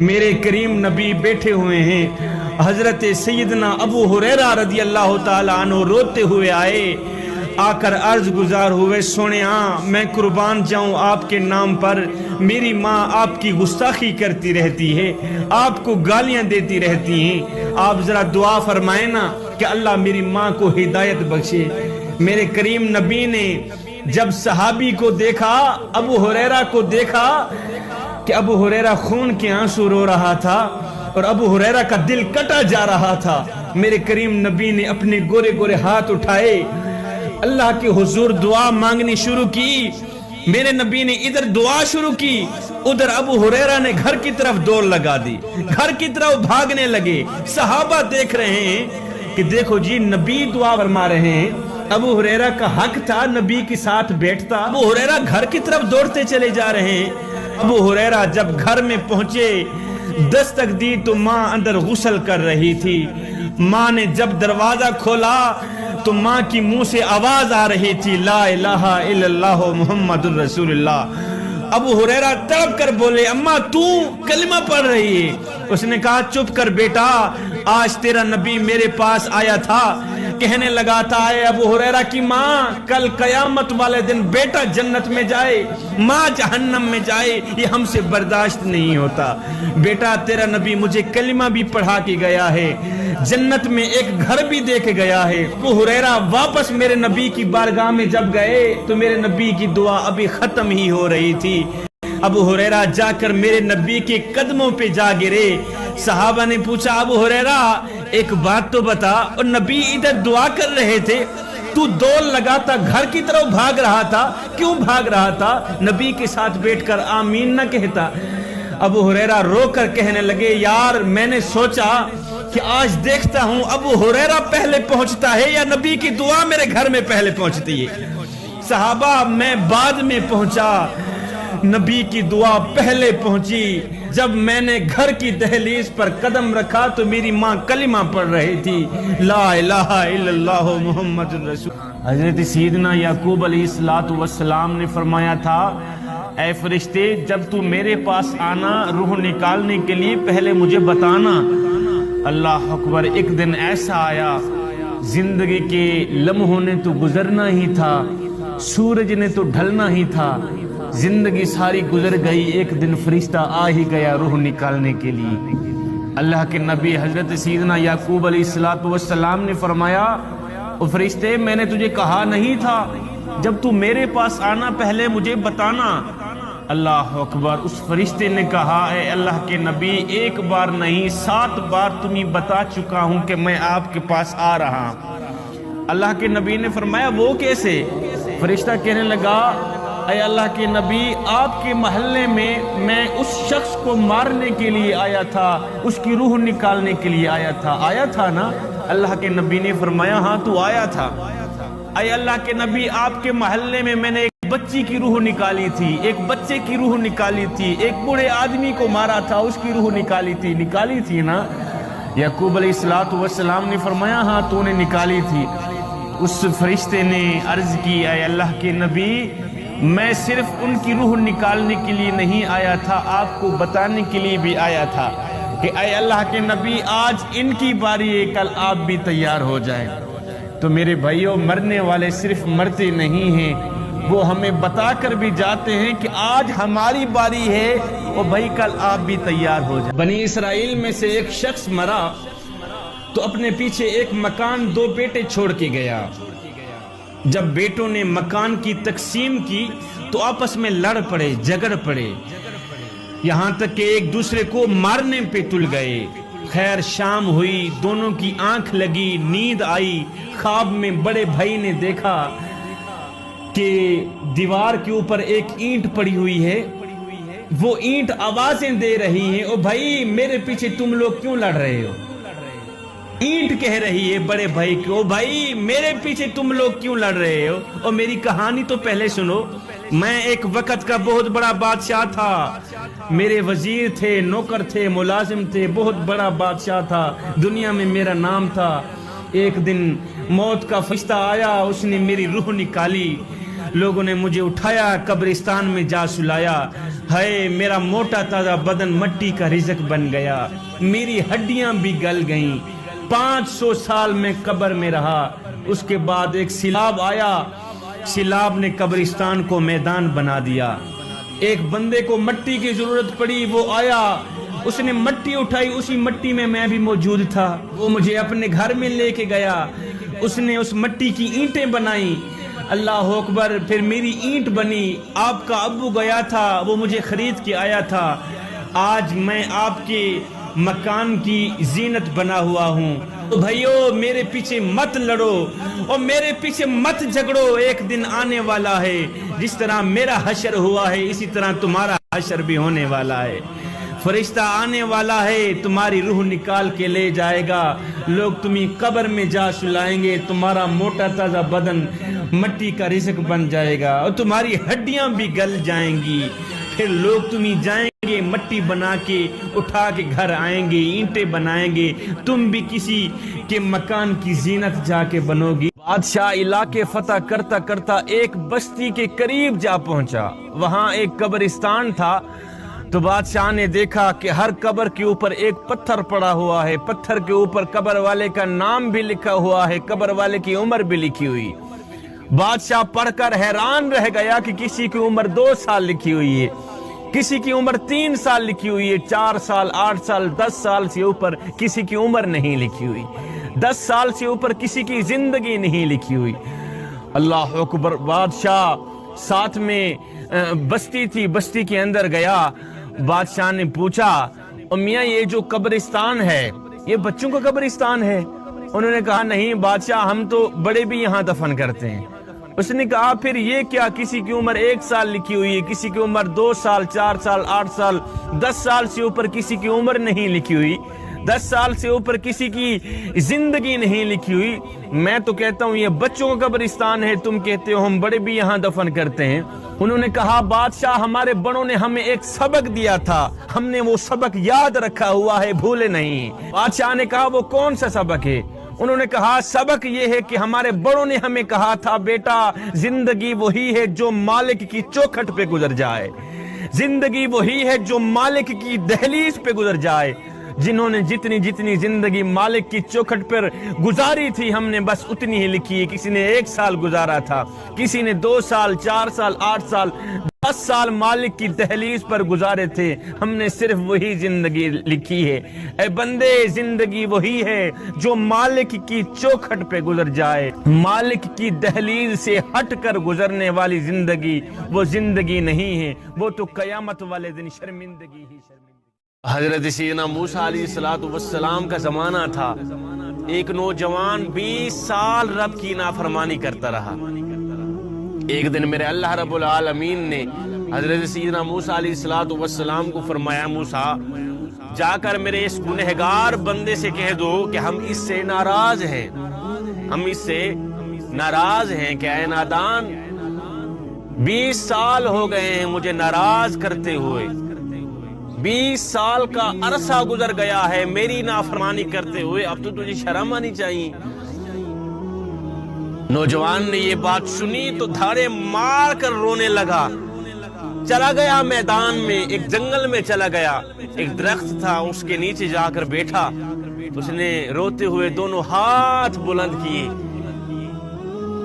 میرے کریم نبی بیٹھے ہوئے ہیں، حضرت سیدنا ابو ہریرہ رضی اللہ تعالیٰ عنہ روتے ہوئے آئے، آ کر عرض گزار ہوئے، سونے میں قربان جاؤں آپ کے نام پر، میری ماں آپ کی گستاخی کرتی رہتی ہے، آپ کو گالیاں دیتی رہتی ہیں، آپ ذرا دعا فرمائیں نا کہ اللہ میری ماں کو ہدایت بخشے۔ میرے کریم نبی نے جب صحابی کو دیکھا، ابو ہریرہ کو دیکھا کہ ابو ہریرہ خون کے آنسو رو رہا تھا اور ابو ہریرہ کا دل کٹا جا رہا تھا، میرے کریم نبی نے اپنے گورے گورے ہاتھ اٹھائے، اللہ کے حضور دعا مانگنی شروع کی۔ میرے نبی نے ادھر دعا شروع کی، ادھر ابو ہریرہ نے گھر کی طرف دوڑ لگا دی، گھر کی طرف بھاگنے لگے۔ صحابہ دیکھ رہے ہیں کہ دیکھو جی نبی دعا فرما رہے ہیں، ابو ہریرہ کا حق تھا نبی کے ساتھ بیٹھتا، ابو ہریرہ گھر کی طرف دوڑتے چلے جا رہے ہیں۔ ابو ہریرہ جب گھر میں پہنچے، دستک دی تو ماں اندر غسل کر رہی تھی۔ ماں نے جب دروازہ کھولا تو ماں کی منہ سے آواز آ رہی تھی، لا الہ الا اللہ محمد الرسول اللہ۔ ابو ہریرہ تڑپ کر بولے، اماں تو کلمہ پڑھ رہی ہے؟ اس نے کہا چپ کر بیٹا، آج تیرا نبی میرے پاس آیا تھا، کہنے لگا تھا اے ابو ہریرہ کی ماں، کل قیامت والے دن بیٹا جنت میں جائے، ماں جہنم میں جائے، یہ ہم سے برداشت نہیں ہوتا۔ بیٹا تیرا نبی مجھے کلمہ بھی پڑھا کے گیا ہے، جنت میں ایک گھر بھی دے کے گیا ہے۔ ابو ہریرہ واپس میرے نبی کی بارگاہ میں جب گئے تو میرے نبی کی دعا ابھی ختم ہی ہو رہی تھی۔ ابو ہریرہ جا کر میرے نبی کے قدموں پہ جا گرے۔ صحابہ نے پوچھا ابو ہریرہ ایک بات تو بتا، اور نبی ادھر دعا کر رہے تھے، تو دوڑ لگاتا گھر کی طرف بھاگ رہا تھا، کیوں بھاگ رہا تھا؟ نبی کے ساتھ بیٹھ کر آمین نہ کہتا؟ ابو ہریرہ رو کر کہنے لگے، یار میں نے سوچا کہ آج دیکھتا ہوں ابو ہریرہ پہلے پہنچتا ہے یا نبی کی دعا میرے گھر میں پہلے پہنچتی ہے۔ صحابہ میں بعد میں پہنچا، نبی کی دعا پہلے پہنچی۔ جب میں نے گھر کی دہلیز پر قدم رکھا تو میری ماں کلمہ پڑھ رہی تھی، لا الہ الا اللہ محمد الرسول۔ حضرت سیدنا یعقوب علیہ السلام نے فرمایا تھا، اے فرشتے جب تو میرے پاس آنا روح نکالنے کے لیے پہلے مجھے بتانا۔ اللہ اکبر، ایک دن ایسا آیا، زندگی کے لمحوں نے تو گزرنا ہی تھا، سورج نے تو ڈھلنا ہی تھا، زندگی ساری گزر گئی، ایک دن فرشتہ آ ہی گیا روح نکالنے کے لیے۔ اللہ کے نبی حضرت سیدنا یعقوب علیہ السلام نے فرمایا، او فرشتے میں نے تجھے کہا نہیں تھا جب تو میرے پاس آنا پہلے مجھے بتانا؟ اللہ اکبر، اس فرشتے نے کہا، اے اللہ کے نبی ایک بار نہیں 7 بار تمہیں بتا چکا ہوں کہ میں آپ کے پاس آ رہا ہوں۔ اللہ کے نبی نے فرمایا وہ کیسے؟ فرشتہ کہنے لگا، اے اللہ کے نبی آپ کے محلے میں میں اس شخص کو مارنے کے لیے آیا تھا، اس کی روح نکالنے کے لیے آیا تھا نا؟ اللہ کے نبی نے فرمایا ہاں تو آیا تھا۔ اے اللہ کے نبی آپ کے محلے میں میں نے ایک بچی کی روح نکالی تھی، ایک بچے کی روح نکالی تھی، ایک بوڑھے آدمی کو مارا تھا اس کی روح نکالی تھی نا؟ یعقوب علیہ السلام نے فرمایا ہاں تو نے نکالی تھی۔ اس فرشتے نے عرض کی، اے اللہ کے نبی میں صرف ان کی روح نکالنے کے لیے نہیں آیا تھا، آپ کو بتانے کے لیے بھی آیا تھا کہ اے اللہ کے نبی آج ان کی باری ہے، کل آپ بھی تیار ہو جائیں۔ تو میرے بھائیوں، مرنے والے صرف مرتے نہیں ہیں، وہ ہمیں بتا کر بھی جاتے ہیں کہ آج ہماری باری ہے اور بھائی کل آپ بھی تیار ہو جائیں۔ بنی اسرائیل میں سے ایک شخص مرا تو اپنے پیچھے ایک مکان 2 بیٹے چھوڑ کے گیا۔ جب بیٹوں نے مکان کی تقسیم کی تو آپس میں لڑ پڑے، جھگڑ پڑے، یہاں تک کہ ایک دوسرے کو مارنے پہ تل گئے۔ خیر شام ہوئی، دونوں کی آنکھ لگی، نیند آئی، خواب میں بڑے بھائی نے دیکھا کہ دیوار کے اوپر ایک اینٹ پڑی ہوئی ہے، وہ اینٹ آوازیں دے رہی ہیں، او بھائی میرے پیچھے تم لوگ کیوں لڑ رہے ہو؟ اینٹ کہہ رہی ہے بڑے بھائی کو، بھائی میرے پیچھے تم لوگ کیوں لڑ رہے ہو؟ اور میری کہانی تو پہلے سنو، میں ایک وقت کا بہت بڑا بادشاہ تھا، میرے وزیر تھے، نوکر تھے، ملازم تھے، بہت بڑا بادشاہ تھا، دنیا میں میرا نام تھا۔ ایک دن موت کا فرشتہ آیا، اس نے میری روح نکالی، لوگوں نے مجھے اٹھایا، قبرستان میں جا سلایا، ہے میرا موٹا تازہ بدن مٹی کا رزق بن گیا، میری ہڈیاں بھی گل گئیں، 500 سال میں قبر میں رہا۔ اس کے بعد ایک سیلاب آیا، سیلاب نے قبرستان کو میدان بنا دیا۔ ایک بندے کو مٹی کی ضرورت پڑی، وہ آیا، اس نے مٹی اٹھائی، اسی مٹی میں بھی موجود تھا، وہ مجھے اپنے گھر میں لے کے گیا، اس نے اس مٹی کی اینٹیں بنائی، اللہ اکبر، پھر میری اینٹ بنی۔ آپ کا ابو گیا تھا، وہ مجھے خرید کے آیا تھا، آج میں آپ کے مکان کی زینت بنا ہوا ہوں۔ تو بھائیو میرے پیچھے مت لڑو اور میرے پیچھے مت جھگڑو، ایک دن آنے والا ہے جس طرح میرا حشر ہوا ہے اسی طرح تمہارا حشر بھی ہونے والا ہے۔ فرشتہ آنے والا ہے، تمہاری روح نکال کے لے جائے گا، لوگ تمہیں قبر میں جا سلائیں گے، تمہارا موٹا تازہ بدن مٹی کا رزق بن جائے گا اور تمہاری ہڈیاں بھی گل جائیں گی، پھر لوگ تمہیں جائیں گے مٹی بنا کے اٹھا کے گھر آئیں گے، اینٹیں بنائیں گے، تم بھی کسی کے مکان کی زینت جا کے بنو گی۔ بادشاہ علاقے فتح کرتا کرتا ایک بستی کے قریب جا پہنچا، وہاں ایک قبرستان تھا، تو بادشاہ نے دیکھا کہ ہر قبر کے اوپر ایک پتھر پڑا ہوا ہے، پتھر کے اوپر قبر والے کا نام بھی لکھا ہوا ہے، قبر والے کی عمر بھی لکھی ہوئی۔ بادشاہ پڑھ کر حیران رہ گیا کہ کسی کی عمر 2 سال لکھی ہوئی ہے، کسی کی عمر 3 سال لکھی ہوئی ہے، 4 سال 8 سال 10 سال سے اوپر کسی کی عمر نہیں لکھی ہوئی، 10 سال سے اوپر کسی کی زندگی نہیں لکھی ہوئی۔ اللہ اکبر۔ بادشاہ ساتھ میں بستی تھی، بستی کے اندر گیا، بادشاہ نے پوچھا میاں یہ جو قبرستان ہے یہ بچوں کا قبرستان ہے؟ انہوں نے کہا نہیں بادشاہ، ہم تو بڑے بھی یہاں دفن کرتے ہیں۔ اس نے کہا پھر یہ کیا، کسی کی عمر 1 سال لکھی ہوئی ہے، کسی کی عمر 2 سال 4 سال 8 سال 10 سال سے اوپر کسی کی عمر نہیں لکھی ہوئی، 10 سال سے اوپر کسی کی زندگی نہیں لکھی ہوئی، میں تو کہتا ہوں یہ بچوں کا قبرستان ہے، تم کہتے ہو ہم بڑے بھی یہاں دفن کرتے ہیں۔ انہوں نے کہا بادشاہ ہمارے بڑوں نے ہمیں ایک سبق دیا تھا، ہم نے وہ سبق یاد رکھا ہوا ہے، بھولے نہیں۔ بادشاہ نے کہا وہ کون سا سبق ہے؟ انہوں نے کہا سبق یہ ہے کہ ہمارے بڑوں نے ہمیں کہا تھا بیٹا زندگی وہی ہے جو مالک کی چوکھٹ پہ گزر جائے، زندگی وہی ہے جو مالک کی دہلیز پہ گزر جائے۔ جنہوں نے جتنی زندگی مالک کی چوکھٹ پر گزاری تھی ہم نے بس اتنی ہی لکھی ہے، کسی نے 1 سال گزارا تھا، کسی نے 2 سال 4 سال 8 سال 10 سال مالک کی دہلیز پر گزارے تھے، ہم نے صرف وہی زندگی لکھی ہے۔ اے بندے زندگی وہی ہے جو مالک کی چوکھٹ پہ گزر جائے، مالک کی دہلیز سے ہٹ کر گزرنے والی زندگی وہ زندگی نہیں ہے، وہ تو قیامت والے دن شرمندگی ہی شرمندگی۔ حضرت سیدنا موسیٰ علیہ السلام کا زمانہ تھا، ایک نوجوان 20 سال رب کی نافرمانی کرتا رہا۔ ایک دن میرے اللہ رب العالمین نے حضرت سیدنا موسیٰ علیہ السلام کو فرمایا موسیٰ جا کر میرے اس گنہگار بندے سے کہہ دو کہ ہم اس سے ناراض ہیں، ہم اس سے ناراض ہیں کہ اے نادان 20 سال ہو گئے ہیں مجھے ناراض کرتے ہوئے، 20 سال کا عرصہ گزر گیا ہے میری نافرمانی کرتے ہوئے، اب تو تجھے شرم آنی چاہیے۔ نوجوان نے یہ بات سنی تو دھاڑے مار کر رونے لگا، چلا گیا میدان میں، ایک جنگل میں چلا گیا، ایک درخت تھا اس کے نیچے جا کر بیٹھا، اس نے روتے ہوئے دونوں ہاتھ بلند کیے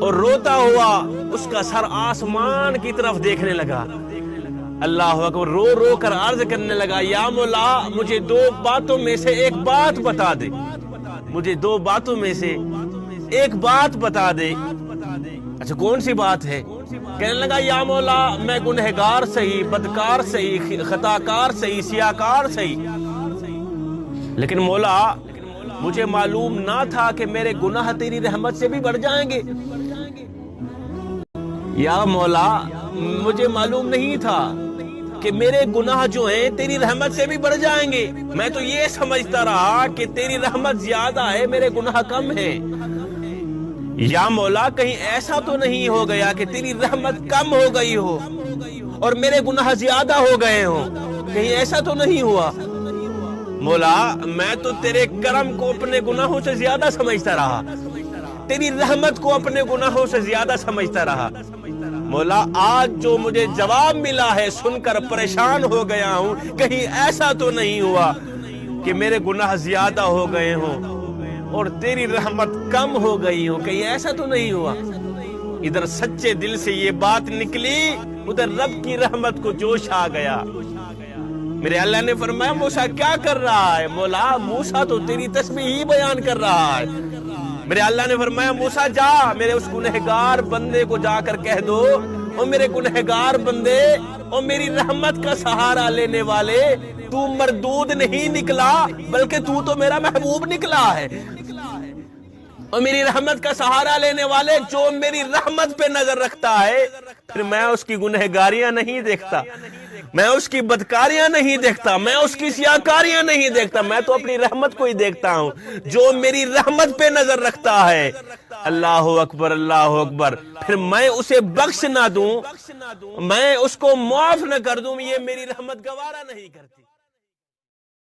اور روتا ہوا اس کا سر آسمان کی طرف دیکھنے لگا۔ اللہ اکبر، رو رو کر عرض کرنے لگا یا مولا مجھے 2 باتوں میں سے ایک بات بتا دے، مجھے 2 باتوں میں سے ایک بات بتا دے۔ اچھا کون سی بات ہے؟ کہنے لگا یا مولا میں گنہگار صحیح، بدکار صحیح، خطاکار صحیح، سیاکار صحیح، لیکن مولا مجھے معلوم نہ تھا کہ میرے گناہ تیری رحمت سے بھی بڑھ جائیں گے۔ یا مولا مجھے معلوم نہیں تھا کہ میرے گناہ جو ہیں تیری رحمت سے بھی بڑھ جائیں گے، میں تو یہ سمجھتا رہا کہ تیری رحمت زیادہ ہے میرے گناہ کم ہے۔ یا مولا کہیں ایسا تو نہیں ہو گیا کہ تیری رحمت کم ہو گئی ہو اور میرے گناہ زیادہ ہو گئے ہوں، کہیں ایسا تو نہیں ہوا؟ مولا میں تو تیرے کرم کو اپنے گناہوں سے زیادہ سمجھتا رہا، تیری رحمت کو اپنے گناہوں سے زیادہ سمجھتا رہا، مولا آج جو مجھے جواب ملا ہے سن کر پریشان ہو گیا ہوں، کہیں ایسا تو نہیں ہوا کہ میرے گناہ زیادہ ہو گئے ہوں اور تیری رحمت کم ہو گئی ہو، کہیں ایسا تو نہیں ہوا۔ ادھر سچے دل سے یہ بات نکلی، ادھر رب کی رحمت کو جوش آ گیا۔ میرے اللہ نے فرمایا موسیٰ کیا کر رہا ہے؟ مولا موسیٰ تو تیری تسبیح ہی بیان کر رہا ہے۔ میرے اللہ نے فرمایا موسیٰ جا میرے اس گنہگار بندے کو جا کر کہہ دو، او میرے گنہگار بندے، او میری رحمت کا سہارا لینے والے، تو مردود نہیں نکلا بلکہ تو میرا محبوب نکلا ہے۔ اور میری رحمت کا سہارا لینے والے، جو میری رحمت پہ نظر رکھتا ہے، پھر میں اس کی گنہگاریاں نہیں دیکھتا، میں اس کی بدکاریاں نہیں دیکھتا، میں اس کی سیاکاریاں نہیں دیکھتا، میں تو اپنی رحمت کو ہی دیکھتا ہوں۔ جو میری رحمت پہ نظر رکھتا ہے، اللہ اکبر اللہ اکبر، پھر میں اسے بخش نہ دوں، میں اس کو معاف نہ کر دوں، یہ میری رحمت گوارا نہیں کرتی۔